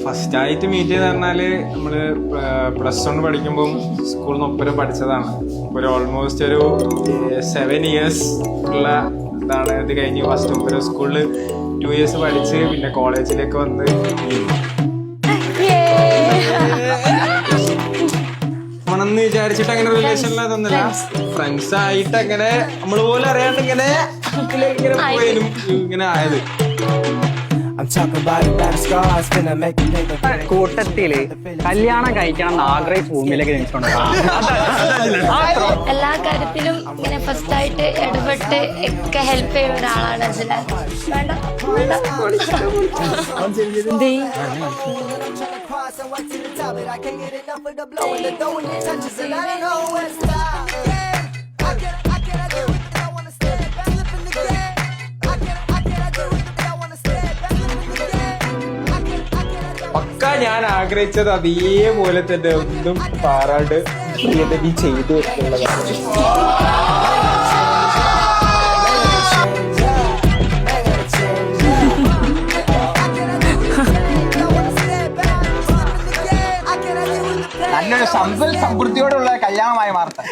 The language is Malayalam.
ഫസ്റ്റ് ആയിട്ട് മീറ്റ് ചെയ്ത് പറഞ്ഞാല് നമ്മള് +1 പഠിക്കുമ്പോൾ സ്കൂളിൽ നിന്ന് ഒപ്പരം പഠിച്ചതാണ്. ഒരു ഓൾമോസ്റ്റ് ഒരു 7 years ഉള്ള ഇതാണ്. ഇത് കഴിഞ്ഞ് ഫസ്റ്റ് ഒപ്പരം സ്കൂളിൽ 2 years പഠിച്ച് പിന്നെ കോളേജിലേക്ക് വന്ന് ണെന്ന് വിചാരിച്ചിട്ട് അങ്ങനെ റിലേഷനിലതൊന്നുമില്ല. ഫ്രണ്ട്സ് ആയിട്ട് അങ്ങനെ നമ്മള് പോലും അറിയാണ്ട് ഇങ്ങനെ ഇങ്ങനെ പോയാലും ഇങ്ങനെ ആയത്. കൂട്ടത്തില് കല്യാണം കഴിക്കണം എന്ന് ആഗ്രഹിച്ച് ഭൂമിയിലേക്ക് ജനിച്ചോണ്ട് എല്ലാ കാര്യത്തിലും ഇങ്ങനെ ഫസ്റ്റ് ആയിട്ട് ഇടപെട്ട് ഒക്കെ ഹെൽപ്പ് ചെയ്യുന്ന ഒരാളാണ് അജ്ലാൻ. പക്ക ഞാൻ ആഗ്രഹിച്ചത് അതേപോലെ തന്നെ ഒന്നും പാറാണ്ട് പ്രിയതനി ചെയ്തു എന്നുള്ളതാണ്. നല്ലൊരു സമ്പൽ സമൃദ്ധിയോടുള്ള കല്യാണമായി മാറട്ടെ.